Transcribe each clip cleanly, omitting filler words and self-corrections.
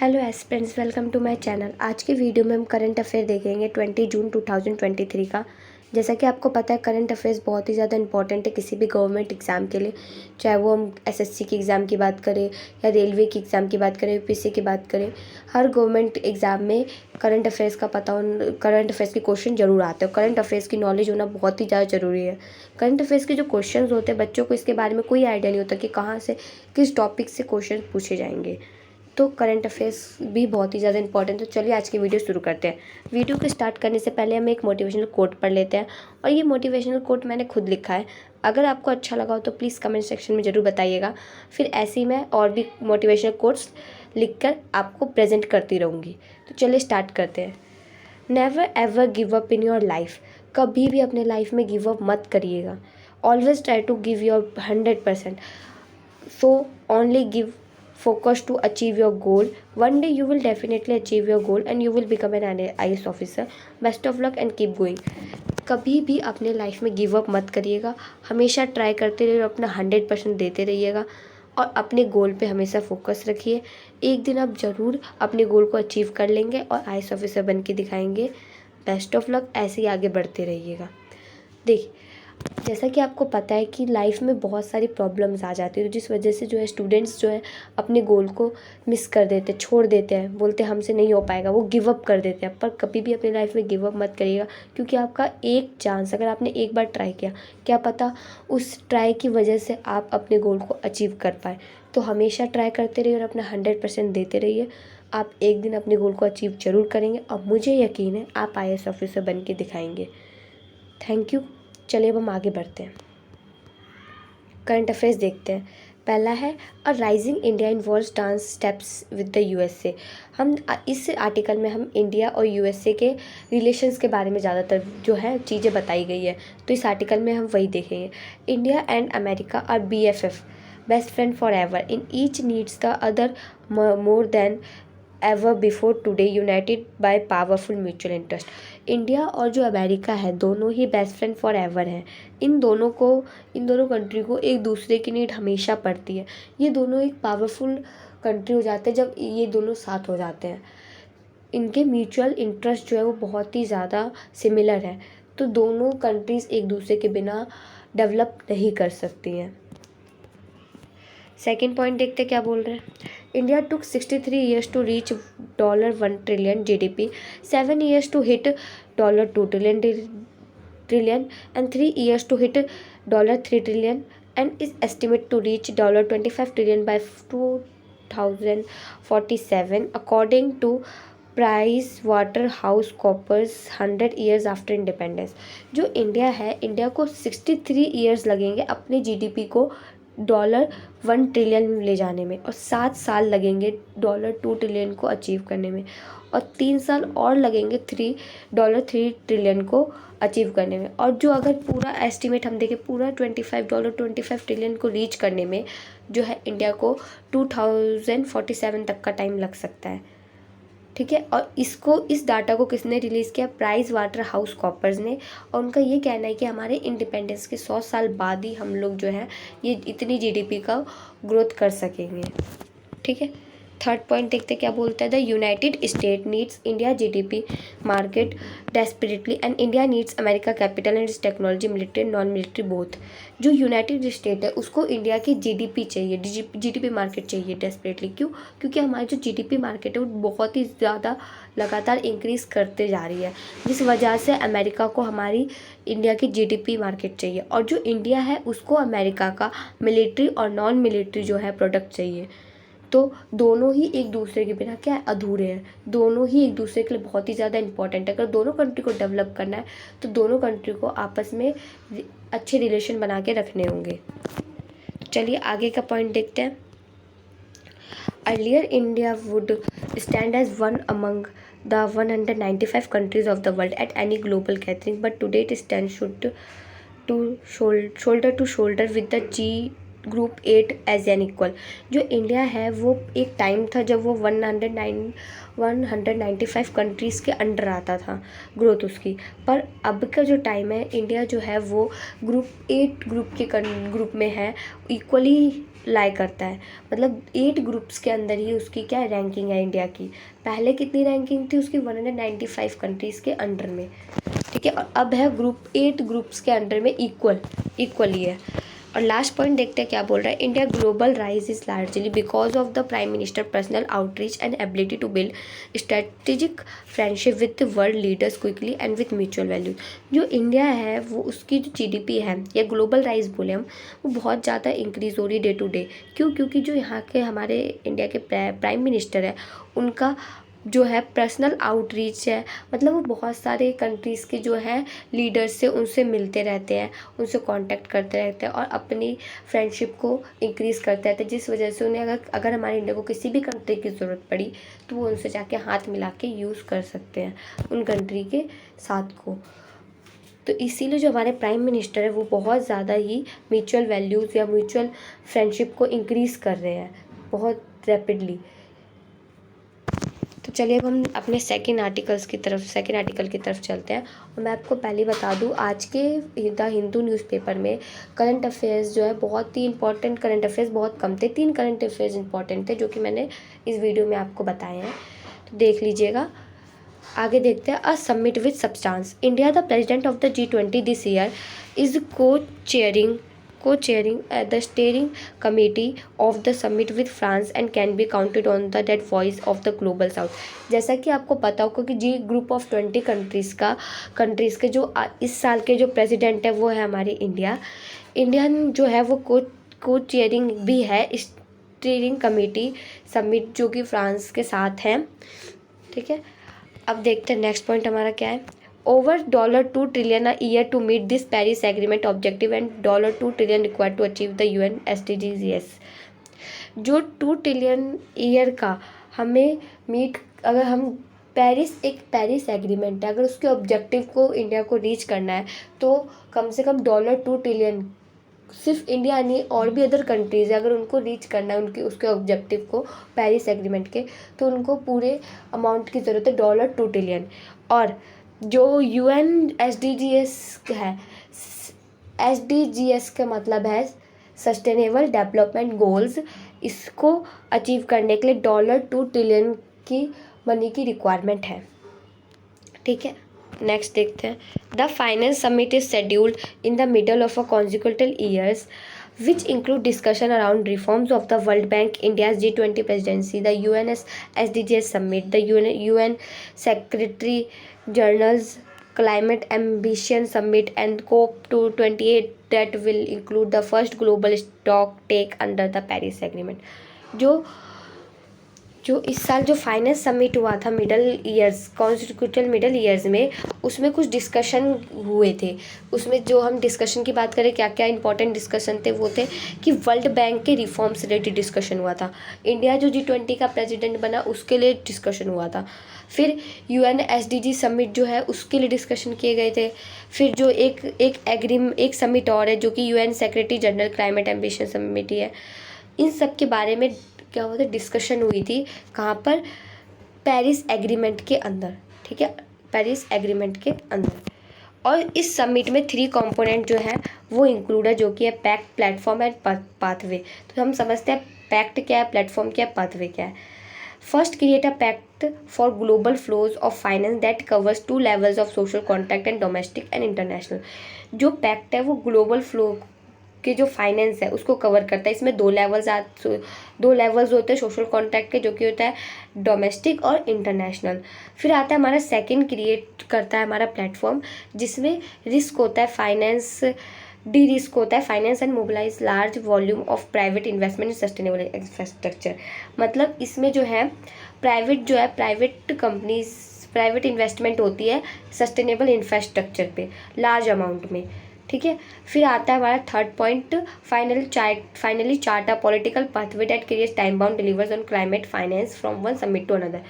Hello aspirants, welcome to my channel. आज की video में हम करंट अफेयर देखेंगे 20 जून 2023 का। जैसा कि आपको पता है, करंट अफेयर्स बहुत ही ज़्यादा इंपॉर्टेंट है किसी भी गवर्नमेंट एग्ज़ाम के लिए, चाहे वो हम एसएससी की एग्ज़ाम की बात करें या रेलवे की एग्ज़ाम की बात करें, यूपीएससी की बात करें। हर गवर्नमेंट एग्ज़ाम में करंट अफेयर्स का करंट अफेयर्स के क्वेश्चन जरूर आते हैं। करंट अफेयर्स की नॉलेज होना बहुत ही ज़्यादा ज़रूरी है। करंट अफेयर्स के जो क्वेश्चन होते हैं, बच्चों को इसके बारे में कोई आइडिया नहीं होता कि कहाँ से किस टॉपिक से क्वेश्चन पूछे जाएंगे। तो करंट अफेयर्स भी बहुत ही ज़्यादा इंपॉर्टेंट है। तो चलिए आज की वीडियो शुरू करते हैं। वीडियो को स्टार्ट करने से पहले हम एक मोटिवेशनल कोट पढ़ लेते हैं, और ये मोटिवेशनल कोट मैंने खुद लिखा है। अगर आपको अच्छा लगा हो तो प्लीज़ कमेंट सेक्शन में ज़रूर बताइएगा। फिर ऐसे ही मैं और भी मोटिवेशनल कोट्स लिखकर आपको प्रेजेंट करती रहूँगी। तो चलिए स्टार्ट करते हैं। Never ever give up in your life. कभी भी अपने लाइफ में गिव अप मत करिएगा। Always try to give your 100%. So only give focus to achieve your goal. One day you will definitely achieve your goal and you will become an IAS officer. Best of luck and keep going. कभी भी अपने life में give up मत करिएगा। हमेशा try करते रहिए और अपना 100% देते रहिएगा, और अपने गोल पे हमेशा फोकस रखिए। एक दिन आप ज़रूर अपने गोल को अचीव कर लेंगे और IAS ऑफिसर बन के दिखाएंगे। बेस्ट ऑफ लक, ऐसे ही आगे बढ़ते रहिएगा। देखिए, जैसा कि आपको पता है कि लाइफ में बहुत सारी प्रॉब्लम्स आ जाती है, तो जिस वजह से जो है स्टूडेंट्स जो है अपने गोल को मिस कर देते हैं, छोड़ देते हैं, बोलते हैं हमसे नहीं हो पाएगा, वो गिव अप कर देते हैं। पर कभी भी अपनी लाइफ में गिव अप मत करिएगा, क्योंकि आपका एक चांस, अगर आपने एक बार ट्राई किया, क्या पता उस ट्राई की वजह से आप अपने गोल को अचीव कर पाए। तो हमेशा ट्राई करते रहिए और अपना 100% देते रहिए। आप एक दिन अपने गोल को अचीव जरूर करेंगे, और मुझे यकीन है आप IAS ऑफिसर बन के दिखाएंगे। Thank you. चलिए अब हम आगे बढ़ते हैं, करंट अफेयर्स देखते हैं। पहला है a rising India involves dance steps with the USA। हम इस आर्टिकल में हम इंडिया और USA के रिलेशंस के बारे में ज़्यादातर जो है चीज़ें बताई गई है, तो इस आर्टिकल में हम वही देखेंगे। India and America are BFF, best friend for ever, in each needs the other more than ever before today, united by powerful mutual interest. India और जो अमेरिका है, दोनों ही बेस्ट फ्रेंड फॉर एवर हैं। इन दोनों कंट्री को एक दूसरे की नीड हमेशा पड़ती है। ये दोनों एक पावरफुल कंट्री हो जाते हैं जब ये दोनों साथ हो जाते हैं। इनके म्यूचुअल इंटरेस्ट जो है वो बहुत ही ज़्यादा सिमिलर है, तो दोनों कंट्रीज़ एक दूसरे के बिना डेवलप नहीं कर सकती हैं। सेकेंड पॉइंट देखते क्या बोल रहे हैं। India took 63 years to reach $1 trillion GDP, 7 years to hit $2 trillion, and 3 years to hit $3 trillion, and is estimated to reach $25 trillion by 2047, according to PricewaterhouseCoopers 100 years after independence। जो India है, India को 63 years लगेंगे अपने GDP को $1 trillion ले जाने में, और 7 साल लगेंगे $2 ट्रिलियन को अचीव करने में, और 3 साल और लगेंगे $3 ट्रिलियन को अचीव करने में। और जो अगर पूरा एस्टिमेट हम देखें, पूरा $25 ट्रिलियन को रीच करने में जो है इंडिया को 2047 तक का टाइम लग सकता है। ठीक है, और इस डाटा को किसने रिलीज़ किया? PricewaterhouseCoopers ने। और उनका ये कहना है कि हमारे इंडिपेंडेंस के 100 साल बाद ही हम लोग जो है ये इतनी GDP का ग्रोथ कर सकेंगे। ठीक है, थर्ड पॉइंट देखते क्या बोलता है। The United state needs India GDP market desperately, and India needs America capital and technology, military non military both. जो यूनाइटेड स्टेट है उसको इंडिया की GDP चाहिए, GDP मार्केट चाहिए डेस्परेटली। क्यों? क्योंकि हमारी जो GDP मार्केट है वो बहुत ही ज़्यादा लगातार इंक्रीज़ करते जा रही है, जिस वजह से अमेरिका को हमारी इंडिया की GDP मार्केट चाहिए, और जो इंडिया है उसको अमेरिका का मिलिट्री और नॉन मिलिट्री जो है प्रोडक्ट चाहिए। तो दोनों ही एक दूसरे के बिना क्या है, अधूरे हैं। दोनों ही एक दूसरे के लिए बहुत ही ज़्यादा इंपॉर्टेंट है। अगर दोनों कंट्री को डेवलप करना है तो दोनों कंट्री को आपस में अच्छे रिलेशन बना के रखने होंगे। चलिए आगे का पॉइंट देखते हैं। Earlier India would stand as one among the 195 countries of the world at any global gathering, but today it stands shoulder to shoulder with the G Group 8 as an equal. जो India है वो एक time था जब वो 195 countries के under आता था ग्रोथ उसकी, पर अब का जो टाइम है इंडिया जो है वो ग्रुप 8 ग्रुप में है, इक्वली लाई करता है। मतलब 8 ग्रुप्स के अंदर ही उसकी क्या रैंकिंग है इंडिया की। पहले कितनी रैंकिंग थी उसकी? 195 कंट्रीज़ के अंडर में, ठीक है। और अब है ग्रुप 8 ग्रुप्स के अंडर में इक्वली है। और लास्ट पॉइंट देखते हैं क्या बोल रहा है। India global rise is largely because of the prime minister personal outreach and ability to build strategic friendship with world leaders quickly and with mutual value. जो इंडिया है वो उसकी जो जीडीपी है या ग्लोबल राइज बोले हम, वो बहुत ज़्यादा इंक्रीज़ हो रही डे टू डे। क्यों? क्योंकि जो यहाँ के हमारे इंडिया के प्राइम मिनिस्टर है उनका जो है पर्सनल आउटरीच है। मतलब वो बहुत सारे कंट्रीज़ के जो है लीडर्स से उनसे मिलते रहते हैं, उनसे कांटेक्ट करते रहते हैं और अपनी फ्रेंडशिप को इंक्रीज़ करते रहते हैं, जिस वजह से उन्हें अगर हमारे इंडिया को किसी भी कंट्री की ज़रूरत पड़ी तो वो उनसे जाके हाथ मिला के यूज़ कर सकते हैं उन कंट्री के साथ को। तो इसीलिए जो हमारे प्राइम मिनिस्टर है वो बहुत ज़्यादा ही म्यूचुअल वैल्यूज़ या म्यूचुअल फ्रेंडशिप को इंक्रीज़ कर रहे हैं बहुत रैपिडली। तो चलिए अब हम अपने सेकंड आर्टिकल की तरफ चलते हैं। और मैं आपको पहले बता दूं, आज के द हिंदू न्यूज़पेपर में करंट अफेयर्स जो है बहुत ही इंपॉर्टेंट करंट अफेयर्स बहुत कम थे। 3 करंट अफेयर्स इंपॉर्टेंट थे जो कि मैंने इस वीडियो में आपको बताए हैं, तो देख लीजिएगा। आगे देखते हैं। A summit with substance. India the president of the G20 this year is co-chairing the steering committee of the summit with France and can be counted on the that voice of the global south। जैसा कि आपको पता होगा कि जी group of 20 countries के जो इस साल के जो प्रेसिडेंट है वो है हमारी इंडियन जो है वो को चेयरिंग भी है स्टीयरिंग कमेटी समिट जो कि फ्रांस के साथ है, ठीक है। अब देखते हैं नेक्स्ट पॉइंट हमारा क्या है। Over $2 trillion a year to meet this Paris Agreement objective and $2 trillion required to achieve the UN SDGs। जो 2 ट्रिलियन ईयर का हमें मीट, अगर हम पेरिस एग्रीमेंट है, अगर उसके ऑब्जेक्टिव को इंडिया को रीच करना है तो कम से कम $2 ट्रिलियन, सिर्फ इंडिया नहीं और भी अदर कंट्रीज़ है, अगर उनको रीच करना है उसके ऑब्जेक्टिव को पेरिस एग्रीमेंट के, तो उनको पूरे अमाउंट की ज़रूरत है $2 ट्रिलियन। और जो UN SDGs है, SDGs का मतलब है सस्टेनेबल डेवलपमेंट गोल्स, इसको अचीव करने के लिए $2 ट्रिलियन की मनी की रिक्वायरमेंट है, ठीक है। नेक्स्ट देखते हैं। The finance summit is scheduled in the middle of a consecutive years which include discussion around reforms of the World Bank, India's G20 presidency, the UN's SDGs summit, the UN Secretary General's Climate Ambition Summit, and COP28 that will include the first global stock take under the Paris Agreement। जो इस साल जो finance summit हुआ था constitutional middle years में, उसमें कुछ discussion हुए थे। उसमें जो हम डिस्कशन की बात करें, क्या क्या इंपॉर्टेंट डिस्कशन थे, वो थे कि वर्ल्ड बैंक के रिफॉर्म से रिलेटेड डिस्कशन हुआ था। इंडिया जो G20 का प्रेसिडेंट बना उसके लिए डिस्कशन हुआ था। फिर UN SDG समिट जो है उसके लिए डिस्कशन किए गए थे। फिर जो एक समिट और है जो कि UN secretary general climate ambition summit है, इन सब के बारे में क्या हुआ था, डिस्कशन हुई थी। कहाँ पर? पेरिस एग्रीमेंट के अंदर, ठीक है, पेरिस एग्रीमेंट के अंदर। और इस समिट में 3 कंपोनेंट जो है वो इंक्लूड है, जो कि है पैक्ट, प्लेटफॉर्म एंड पाथवे। तो हम समझते हैं पैक्ट क्या है, प्लेटफॉर्म क्या है, पाथवे क्या है। First, create a pact for global flows of finance that covers 2 levels of social contract and domestic and international. जो पैक्ट है वो ग्लोबल फ्लो के जो फाइनेंस है उसको कवर करता है। इसमें 2 लेवल्स होते हैं सोशल कॉन्ट्रैक्ट के, जो कि होता है डोमेस्टिक और इंटरनेशनल। फिर आता है हमारा सेकंड, क्रिएट करता है हमारा प्लेटफॉर्म, जिसमें रिस्क होता है डी रिस्क होता है finance and mobilise large volume of private investment in sustainable infrastructure. मतलब इसमें जो है प्राइवेट कंपनीज, प्राइवेट इन्वेस्टमेंट होती है सस्टेनेबल इंफ्रास्ट्रक्चर पे लार्ज अमाउंट में, ठीक है। फिर आता है हमारा third point, finally chart a political pathway that creates time bound delivers on climate finance from one summit to another.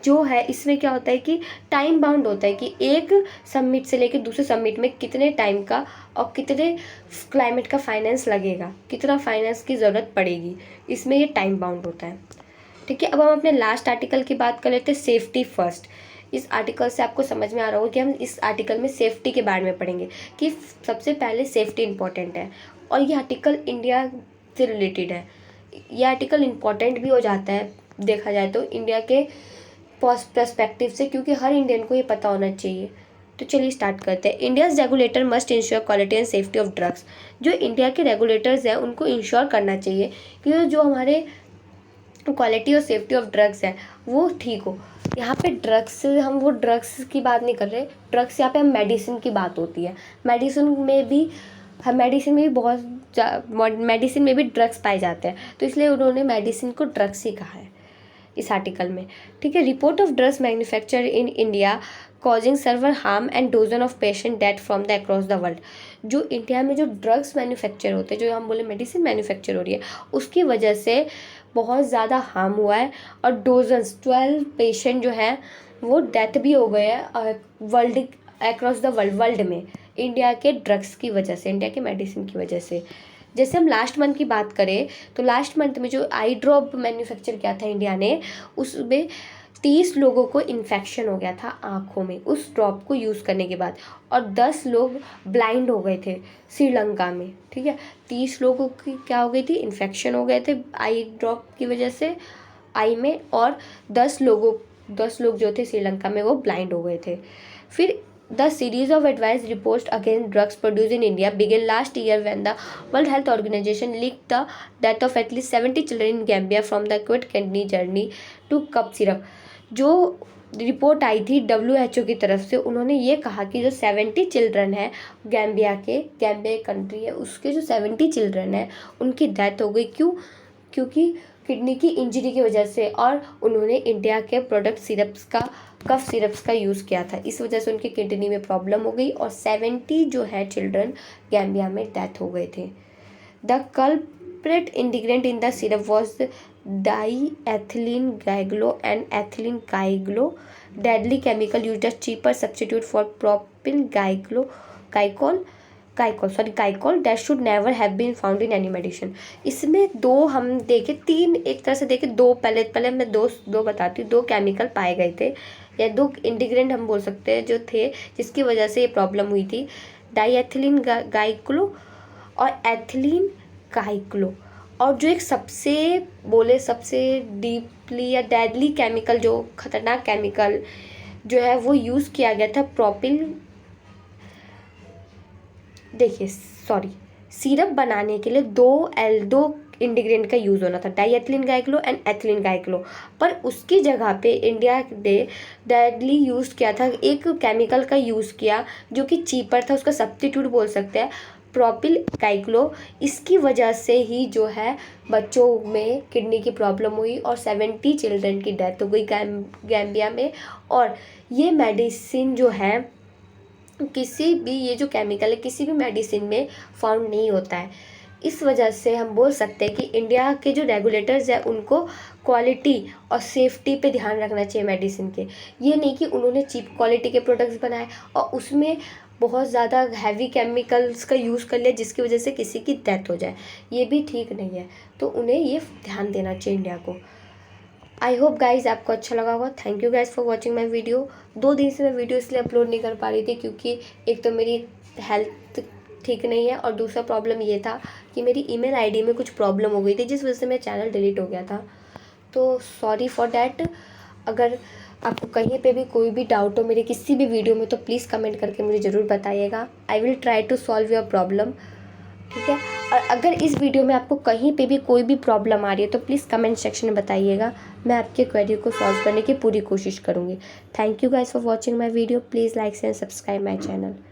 जो है इसमें क्या होता है कि टाइम बाउंड होता है कि एक समिट से लेकर दूसरे समिट में कितने टाइम का और कितने क्लाइमेट का फाइनेंस लगेगा, कितना फाइनेंस की ज़रूरत पड़ेगी, इसमें ये टाइम बाउंड होता है, ठीक है। अब हम अपने लास्ट आर्टिकल की बात कर लेते हैं, सेफ्टी फर्स्ट। इस आर्टिकल से आपको समझ में आ रहा होगा कि हम इस आर्टिकल में सेफ्टी के बारे में पढ़ेंगे कि सबसे पहले सेफ्टी इंपॉर्टेंट है। और ये आर्टिकल इंडिया से रिलेटेड है। ये आर्टिकल इम्पॉर्टेंट भी हो जाता है देखा जाए तो इंडिया के पर्सपेक्टिव से, क्योंकि हर इंडियन को ये पता होना चाहिए। तो चलिए स्टार्ट करते हैं। India's regulator must ensure quality and safety of drugs. जो इंडिया के रेगुलेटर्स हैं उनको इंश्योर करना चाहिए कि जो हमारे क्वालिटी और सेफ्टी ऑफ ड्रग्स है वो ठीक हो। यहाँ पे ड्रग्स, हम वो ड्रग्स की बात नहीं कर रहे, ड्रग्स यहाँ पे हम मेडिसिन की बात होती है। मेडिसिन में भी मेडिसिन में भी ड्रग्स पाए जाते हैं, तो इसलिए उन्होंने मेडिसिन को ड्रग्स ही कहा है इस आर्टिकल में। ठीक है। Report of drugs manufacture in India causing server harm and dozen of patient death from the across the world. जो इंडिया में जो ड्रग्स मैन्युफैक्चर होते हैं, जो हम बोले मेडिसिन मैन्युफैक्चर हो रही है, उसकी वजह से बहुत ज़्यादा हार्म हुआ है और डोजन्स 12 पेशेंट जो हैं वो डेथ भी हो गए हैं वर्ल्ड अक्रॉस द वर्ल्ड में, इंडिया के ड्रग्स की वजह से, इंडिया के मेडिसिन की वजह से। जैसे हम लास्ट मंथ की बात करें तो लास्ट मंथ में जो आई ड्रॉप मैन्युफैक्चर किया था इंडिया ने, उसमें 30 लोगों को इन्फेक्शन हो गया था आँखों में उस ड्रॉप को यूज़ करने के बाद, और 10 लोग ब्लाइंड हो गए थे श्रीलंका में। ठीक है। 30 लोगों की क्या हो गई थी, इन्फेक्शन हो गए थे आई ड्रॉप की वजह से आई में, और 10 लोग जो थे श्रीलंका में वो ब्लाइंड हो गए थे। फिर The series of advice reports against drugs produced in India began last year when the World Health Organization leaked the death of at least 70 children in Gambia from the acute kidney journey to cup syrup। जो report आई थी WHO की तरफ से, उन्होंने ये कहा कि जो 70 चिल्ड्रन है गैम्बिया कंट्री है, उसके जो 70 चिल्ड्रन है उनकी डेथ हो गई। क्यों? क्योंकि किडनी की इंजरी की वजह से, और उन्होंने इंडिया के प्रोडक्ट कफ सिरप्स का यूज़ किया था, इस वजह से उनकी किडनी में प्रॉब्लम हो गई और 70 जो है चिल्ड्रन गैम्बिया में डेथ हो गए थे। The culprit ingredient in the syrup was diethylene glycol and ethylene glycol, deadly chemical used as cheaper substitute for propyl glycol that should never have been found in any medicine. इसमें एक तरह से देखे दो, पहले मैं दो बताती हूँ। 2 केमिकल पाए गए थे, या 2 इंग्रेडिएंट हम बोल सकते हैं जो थे, जिसकी वजह से ये प्रॉब्लम हुई थी। डाईएथिलीन गाइक्लो और एथिलीन गाइक्लो, और जो एक सबसे डीपली या डेडली केमिकल, जो खतरनाक केमिकल जो है वो यूज़ किया गया था सिरप बनाने के लिए 2 इंग्रेडिएंट का यूज़ होना था, डाईएथिलीन गाइक्लो एंड एथिलीन गाइक्लो, पर उसकी जगह पे इंडिया ने डेडली यूज़ किया था, एक केमिकल का यूज़ किया जो कि चीपर था, उसका सब्स्टिट्यूट बोल सकते हैं, प्रोपिल गाइक्लो। इसकी वजह से ही जो है बच्चों में किडनी की प्रॉब्लम हुई और 70 चिल्ड्रन की डेथ हो गई गैम्बिया में। और ये मेडिसिन जो है ये जो केमिकल है किसी भी मेडिसिन में फाउंड नहीं होता है। इस वजह से हम बोल सकते हैं कि इंडिया के जो रेगुलेटर्स हैं उनको क्वालिटी और सेफ्टी पे ध्यान रखना चाहिए मेडिसिन के। ये नहीं कि उन्होंने चीप क्वालिटी के प्रोडक्ट्स बनाए और उसमें बहुत ज़्यादा हैवी केमिकल्स का यूज़ कर लिया जिसकी वजह से किसी की डेथ हो जाए, ये भी ठीक नहीं है। तो उन्हें ये ध्यान देना चाहिए इंडिया को। आई होप गाइज़ आपको अच्छा लगा होगा। Thank you guys for watching my video. 2 दिन से मैं वीडियो इसलिए अपलोड नहीं कर पा रही थी क्योंकि एक तो मेरी हेल्थ ठीक नहीं है और दूसरा प्रॉब्लम ये था कि मेरी ईमेल आईडी में कुछ प्रॉब्लम हो गई थी जिस वजह से मेरा चैनल डिलीट हो गया था। तो सॉरी फॉर डैट। अगर आपको कहीं पे भी कोई भी डाउट हो मेरे किसी भी वीडियो में तो प्लीज़ कमेंट करके मुझे ज़रूर बताइएगा। I will try to solve your problem. ठीक है। और अगर इस वीडियो में आपको कहीं पे भी कोई भी प्रॉब्लम आ रही है तो प्लीज़ कमेंट सेक्शन में बताइएगा, मैं आपके क्वेरी को सॉल्व करने की पूरी कोशिश करूँगी। Thank you guys for watching my video. Please like and subscribe my channel.